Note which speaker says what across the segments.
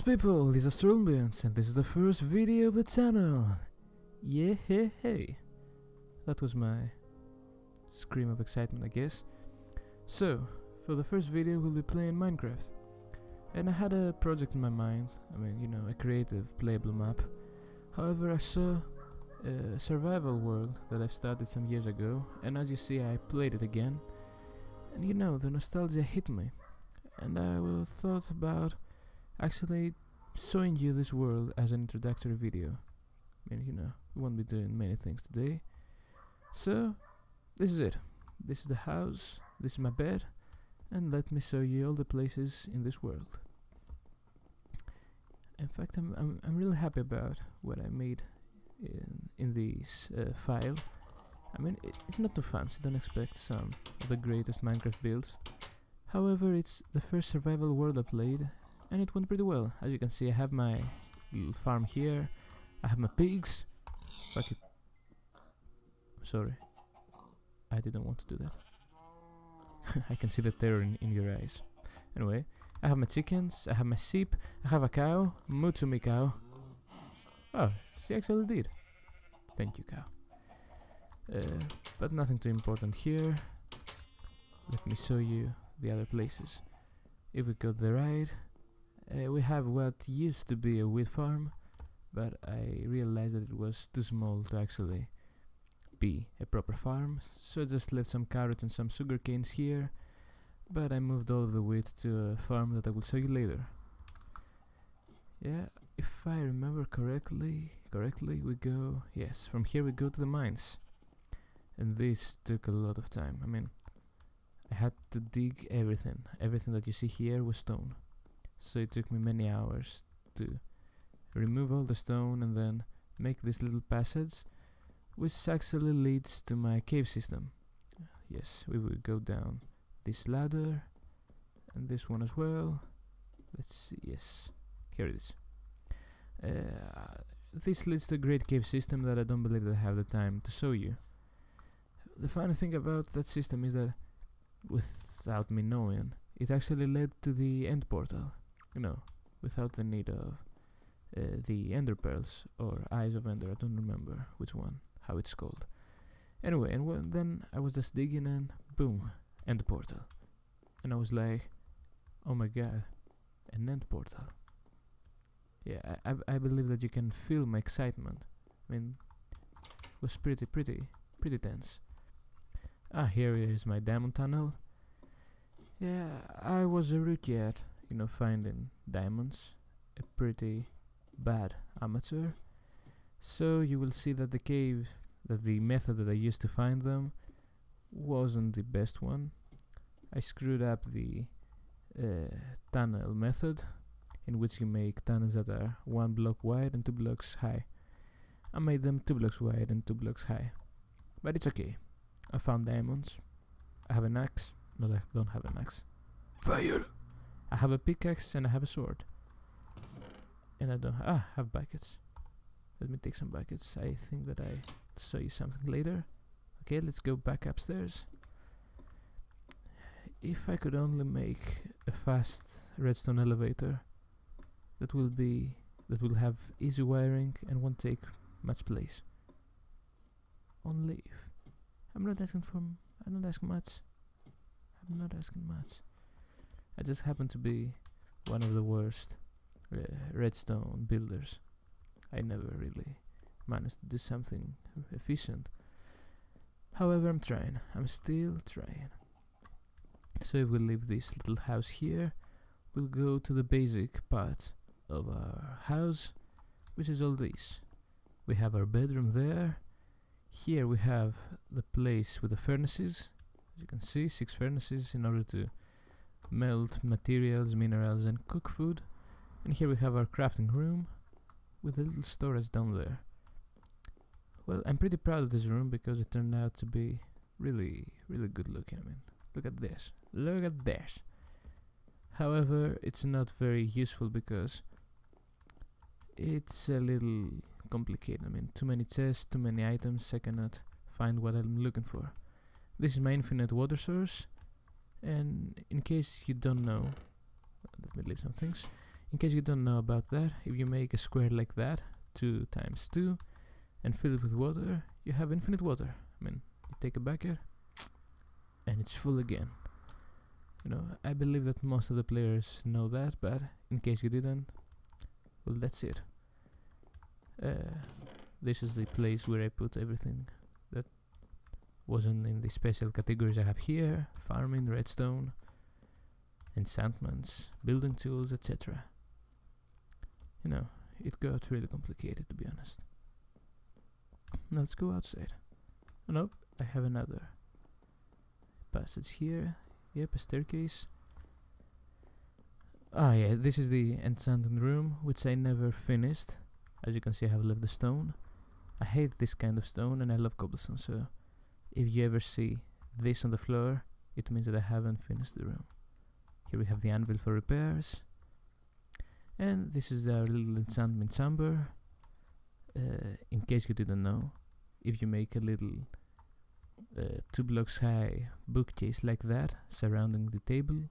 Speaker 1: people, this is Astralmbient and this is the first video of the channel. Yeah, hey. That was my scream of excitement, I guess. So, for the first video we'll be playing Minecraft. And I had a project in my mind, a creative, playable map. However, I saw a survival world that I've started some years ago, and as you see I played it again. And the nostalgia hit me. And I thought about actually showing you this world as an introductory video. We won't be doing many things today. So, this is it. This is the house, this is my bed, and let me show you all the places in this world. In fact, I'm really happy about what I made in this file. It's not too fancy, don't expect some of the greatest Minecraft builds. However, it's the first survival world I played, and it went pretty well. As you can see, I have my little farm here, I have my pigs. Fuck it. Sorry, I didn't want to do that. I can see the terror in your eyes. Anyway, I have my chickens, I have my sheep, I have a cow, moo to me cow. Oh, she actually did. Thank you, cow. But nothing too important here. Let me show you the other places. If we go to the right, we have what used to be a wheat farm, but I realized that it was too small to actually be a proper farm, so I just left some carrots and some sugar canes here, but I moved all of the wheat to a farm that I will show you later. Yeah, if I remember correctly we go, yes, from here we go to the mines, and this took a lot of time. I had to dig everything that you see here was stone, so it took me many hours to remove all the stone and then make this little passage, which actually leads to my cave system. Yes, we will go down this ladder and this one as well. Let's see, yes, here it is. This leads to a great cave system that I don't believe that I have the time to show you. The funny thing about that system is that, without me knowing, it actually led to the end portal, without the need of the ender pearls or eyes of ender. I don't remember which one, how it's called. Anyway, and then I was just digging and boom, end portal. And I was like, oh my god, an end portal. Yeah, I believe that you can feel my excitement. It was pretty tense. Here is my diamond tunnel. Yeah, I was a rookie at, finding diamonds. A pretty bad amateur. So you will see that the method that I used to find them wasn't the best one. I screwed up the tunnel method, in which you make tunnels that are 1 block wide and 2 blocks high. I made them 2 blocks wide and 2 blocks high. But it's okay. I found diamonds. I have an axe. No, I don't have an axe. Fire! I have a pickaxe and I have a sword. And I don't have buckets. Let me take some buckets. I think that I show you something later. Okay, let's go back upstairs. If I could only make a fast redstone elevator that will have easy wiring and won't take much place. Only if I'm not asking much. I just happen to be one of the worst redstone builders. I never really managed to do something efficient. However, I'm trying. I'm still trying. So if we leave this little house here, we'll go to the basic part of our house, which is all this. We have our bedroom there. Here we have the place with the furnaces. As you can see, 6 furnaces in order to melt materials, minerals and cook food. And here we have our crafting room with a little storage down there. Well, I'm pretty proud of this room because it turned out to be really good looking. Look at this. Look at this. However, it's not very useful because it's a little complicated. Too many chests, too many items, I cannot find what I'm looking for. This is my infinite water source, and in case you don't know, let me leave some things. In case you don't know about that, if you make a square like that, 2 times 2, and fill it with water, you have infinite water. I mean, you take a bucket, and it's full again. You know, I believe that most of the players know that, but in case you didn't, well, that's it. This is the place where I put everything that wasn't in the special categories I have here: farming, redstone, enchantments, building tools, etc. You know, it got really complicated, to be honest. Now let's go outside. Oh, nope, I have another passage here. Yep, a staircase. Ah yeah, this is the enchanting room, which I never finished. As you can see, I have left the stone. I hate this kind of stone and I love cobblestone, so if you ever see this on the floor, it means that I haven't finished the room. Here we have the anvil for repairs. And this is our little enchantment chamber. In case you didn't know, if you make a little 2 blocks high bookcase like that surrounding the table,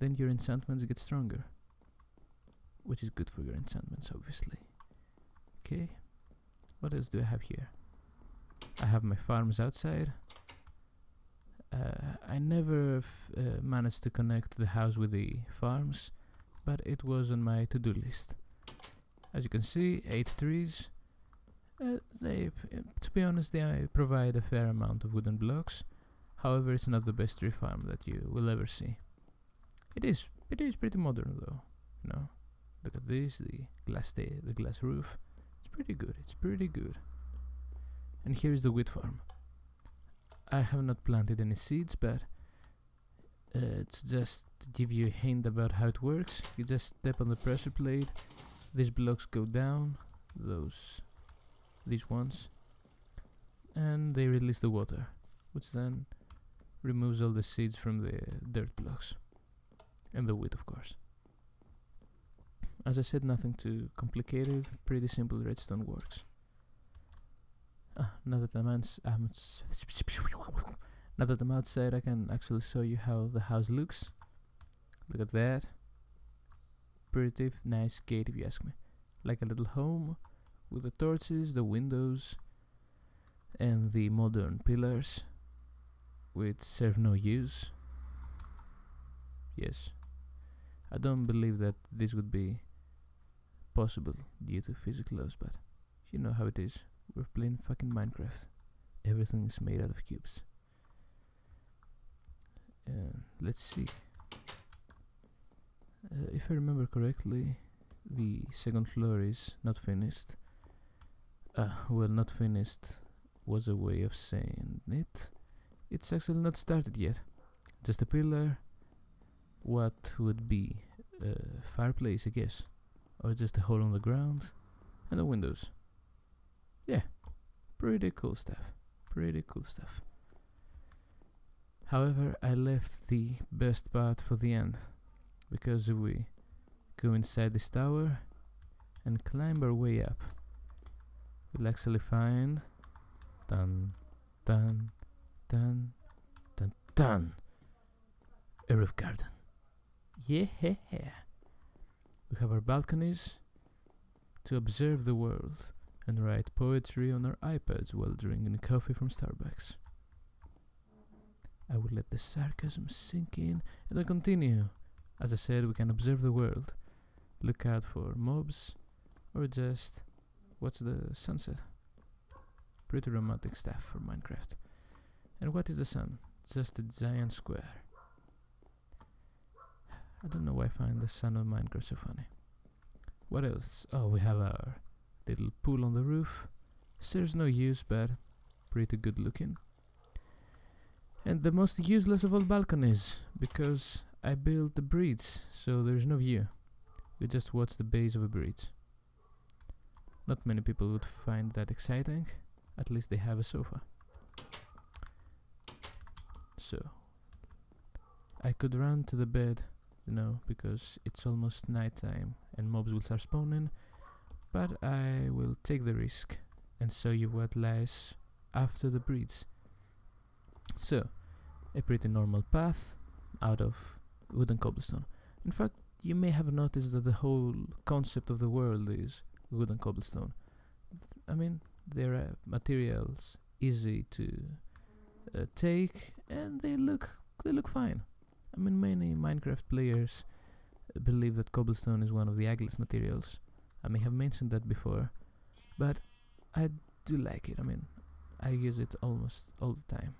Speaker 1: then your enchantments get stronger, which is good for your enchantments, obviously. Okay, what else do I have here? I have my farms outside. I never managed to connect the house with the farms, but it was on my to-do list. As you can see, 8 trees. To be honest, they provide a fair amount of wooden blocks. However, it's not the best tree farm that you will ever see. It is pretty modern, though. You know, look at this, the glass roof. It's pretty good. And here is the wheat farm. I have not planted any seeds, but to just give you a hint about how it works, you just step on the pressure plate, these blocks go down, these ones, and they release the water, which then removes all the seeds from the dirt blocks, and the wheat, of course. As I said, nothing too complicated, pretty simple redstone works. Now that I'm outside, I can actually show you how the house looks. Look at that. Pretty nice gate, if you ask me. Like a little home with the torches, the windows, and the modern pillars, which serve no use. Yes, I don't believe that this would be possible due to physics laws, but you know how it is. We're playing fucking Minecraft. Everything is made out of cubes. Let's see. If I remember correctly, the second floor is not finished. Well, not finished was a way of saying it. It's actually not started yet. Just a pillar. What would be a fireplace, I guess. Or just a hole on the ground. And the windows. Yeah, pretty cool stuff. However, I left the best part for the end, because if we go inside this tower and climb our way up, we'll actually find dun dun dun dun dun a roof garden. Yeah, we have our balconies to observe the world and write poetry on our iPads while drinking coffee from Starbucks. I will let the sarcasm sink in and then continue. As I said, we can observe the world, look out for mobs, or just watch the sunset. Pretty romantic stuff for Minecraft. And what is the sun? Just a giant square. I don't know why I find the sun on Minecraft so funny. What else? Oh, we have our little pool on the roof. Serves no use, but pretty good looking. And the most useless of all balconies, because I built the bridge, so there's no view. You just watch the base of a bridge. Not many people would find that exciting. At least they have a sofa. So I could run to the bed, you know, because it's almost nighttime and mobs will start spawning, but I will take the risk and show you what lies after the bridge. So, a pretty normal path out of wooden cobblestone. In fact, you may have noticed that the whole concept of the world is wood and cobblestone. I mean, there are materials easy to take, and they look fine. I mean, many Minecraft players believe that cobblestone is one of the ugliest materials. I may have mentioned that before, but I do like it. I mean, I use it almost all the time.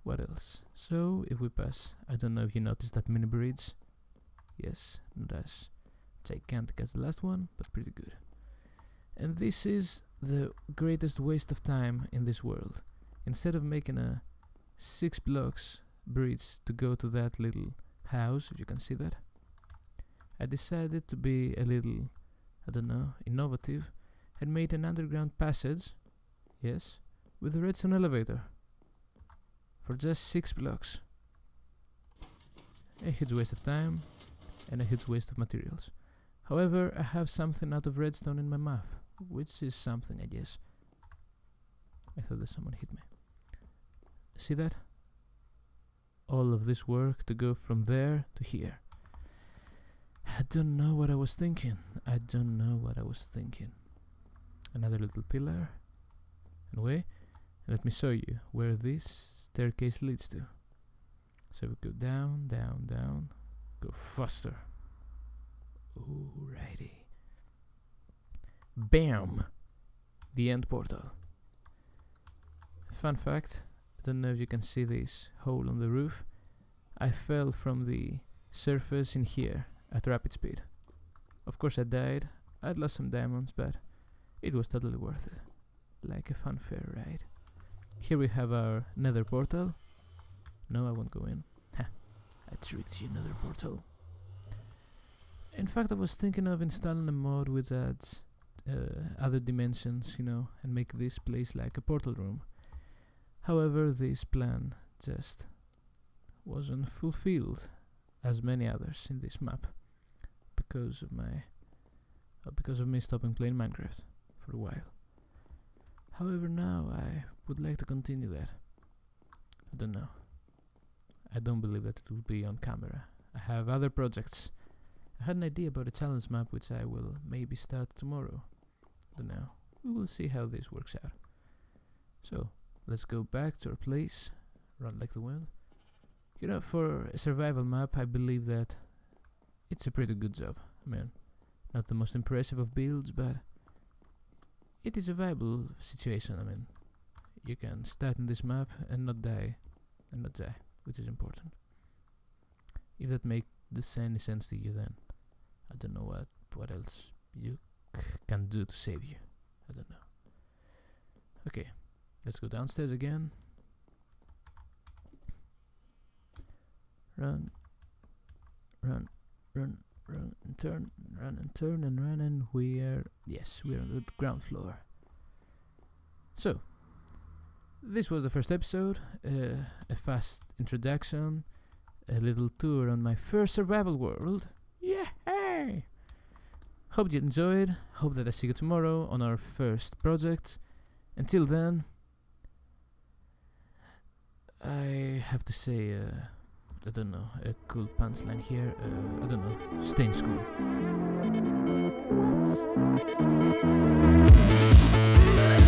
Speaker 1: What else? So, if we pass, I don't know if you noticed that mini bridge. Yes, not as gigantic as the last one, but pretty good. And this is the greatest waste of time in this world. Instead of making a 6 blocks bridge to go to that little house, if you can see that, I decided to be a little, I don't know, innovative, and made an underground passage, yes, with a redstone elevator, for just 6 blocks. A huge waste of time, and a huge waste of materials. However, I have something out of redstone in my map, which is something, I guess. I thought that someone hit me. See that? All of this work to go from there to here. I don't know what I was thinking. I don't know what I was thinking. Another little pillar. Anyway, let me show you where this staircase leads to. So we go down, down, down. Go faster. Alrighty. Bam! The end portal. Fun fact, I don't know if you can see this hole on the roof. I fell from the surface in here at rapid speed. Of course I died, I'd lost some diamonds, but it was totally worth it. Like a fun fair ride. Here we have our Nether Portal. No, I won't go in. Ha! I tricked you, Nether Portal. In fact, I was thinking of installing a mod which adds other dimensions, you know, and make this place like a portal room. However, this plan just wasn't fulfilled, as many others in this map, because of me stopping playing Minecraft for a while. However, now I would like to continue that. I don't know. I don't believe that it will be on camera. I have other projects. I had an idea about a challenge map which I will maybe start tomorrow. Don't know. We will see how this works out. So, let's go back to our place. Run like the wind. You know, for a survival map, I believe that it's a pretty good job. I mean, not the most impressive of builds, but it is a viable situation. I mean, you can start in this map and not die, which is important. If that makes any sense to you, then I don't know what else you can do to save you. I don't know. Okay, let's go downstairs again. Run, run, run, run and turn, run and turn and run, and we're on the ground floor. So, this was the first episode, a fast introduction, a little tour on my first survival world. Yay! Hope you enjoyed, hope that I see you tomorrow on our first project. Until then, I have to say, I don't know, a cool punchline here, I don't know, stay in school. What?